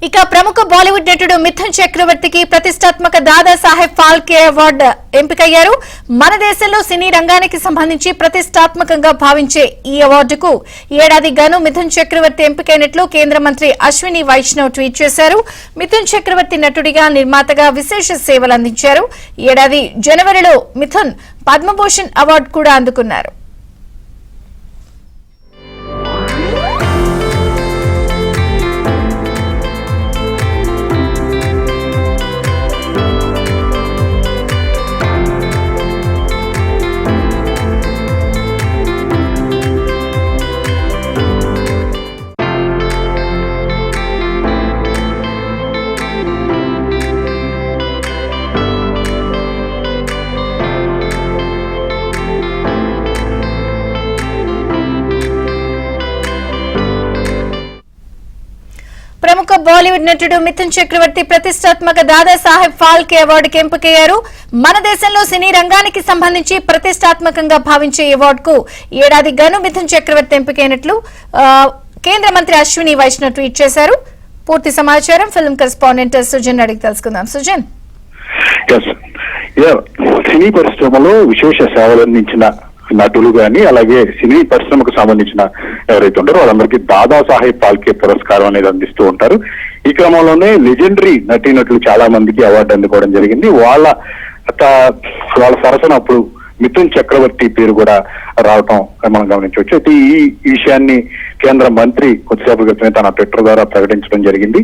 ఇక ప్రముఖ బాలీవుడ్ నటుడు మిథున్ చక్రవర్తికి ప్రతిష్టాత్మక దాదాసాహెబ్ ఫాల్కే అవార్డు ఎంపికయ్యారు. మన దేశంలో సినీ రంగానికి సంబంధించి ప్రతిష్టాత్మకంగా భావించే ఈ అవార్డుకు ఏడాది గాను మిథున్ చక్రవర్తి ఎంపికైనట్లు కేంద్ర మంత్రి అశ్విని వైష్ణవ్ ట్వీట్ చేశారు. మిథున్ చక్రవర్తి నటుడిగా, నిర్మాతగా విశేష సేవలు అందించారు. ఏడాది జనవరిలో మిథున్ పద్మభూషణ్ అవార్డు కూడా అందుకున్నారు. ప్రముఖ బాలీవుడ్ నటుడు మిథున్ చక్రవర్తి ప్రతిష్టాత్మక దాదాసాహెబ్ ఫాల్కే అవార్డుకి ఎంపికయ్యారు. మన దేశంలో సినీ రంగానికి సంబంధించి ప్రతిష్టాత్మకంగా భావించే అవార్డుకు ఏడాది గాను మిథున్ చక్రవర్తి ఎంపికైనట్లు కేంద్ర మంత్రి అశ్విని వైష్ణవ్ ట్వీట్ చేశారు. పూర్తి సమాచారం ఫిల్మ్ కరెస్పాండెంట్ సుజన్ అడిగి తెలుసుకుందాం. సుజన్, సినీ పరిశ్రమలో విశేష సేవలు అందించిన నటులు గాని, అలాగే సినీ పరిశ్రమకు సంబంధించిన ఎవరైతే ఉంటారో వాళ్ళందరికీ దాదాసాహెబ్ ఫాల్కే పురస్కారం అనేది అందిస్తూ ఉంటారు. ఈ క్రమంలోనే లెజెండరీ నటీనటులు చాలా మందికి అవార్డు అందుకోవడం జరిగింది. వాళ్ళ సరసన అప్పుడు మిథున్ చక్రవర్తి పేరు కూడా రావటం మనం గమనించవచ్చు. అయితే ఈ విషయాన్ని కేంద్ర మంత్రి కొద్దిసేపు క్రితమే తన ట్విట్టర్ ద్వారా ప్రకటించడం జరిగింది.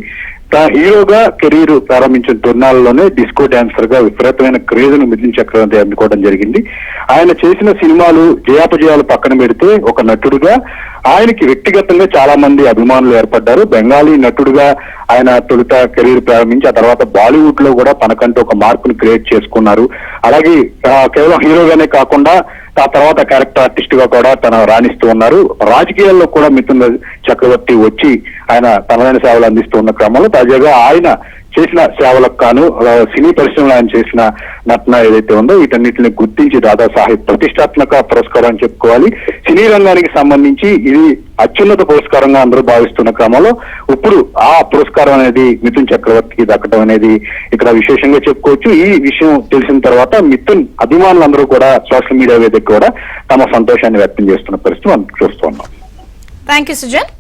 హీరోగా కెరీర్ ప్రారంభించిన తొన్నాళ్ళలోనే డిస్కో డాన్సర్ గా విపరీతమైన క్రేజ్ ను మిథున్ చక్రవర్తి అందుకోవడం జరిగింది. ఆయన చేసిన సినిమాలు జయాపజయాలు పక్కన పెడితే ఒక నటుడుగా ఆయనకి వ్యక్తిగతంగా చాలా మంది అభిమానులు ఏర్పడ్డారు. బెంగాలీ నటుడుగా ఆయన తొలుత కెరీర్ ప్రారంభించి ఆ తర్వాత బాలీవుడ్ లో కూడా తనకంటూ ఒక మార్కును క్రియేట్ చేసుకున్నారు. అలాగే కేవలం హీరోగానే కాకుండా ఆ తర్వాత క్యారెక్టర్ ఆర్టిస్ట్ గా కూడా తన రాణిస్తూ ఉన్నారు. రాజకీయాల్లో కూడా మిథున్ చక్రవర్తి వచ్చి ఆయన తనదైన సేవలు అందిస్తూ ఉన్న క్రమంలో తాజాగా ఆయన చేసిన సేవలకు కాను సినీ పరిశ్రమలో ఆయన చేసిన నటన ఏదైతే ఉందో వీటన్నిటిని గుర్తించి దాదాసాహెబ్ ప్రతిష్టాత్మక పురస్కారం అని చెప్పుకోవాలి. సినీ రంగానికి సంబంధించి ఇది అత్యున్నత పురస్కారంగా అందరూ భావిస్తున్న క్రమంలో ఇప్పుడు ఆ పురస్కారం అనేది మిథున్ చక్రవర్తికి దక్కడం అనేది ఇక్కడ విశేషంగా చెప్పుకోవచ్చు. ఈ విషయం తెలిసిన తర్వాత మిథున్ అభిమానులందరూ కూడా సోషల్ మీడియా వేదిక కూడా తమ సంతోషాన్ని వ్యక్తం చేస్తున్న పరిస్థితి మనం చూస్తూ ఉన్నాం. థాంక్యూ సుజన్.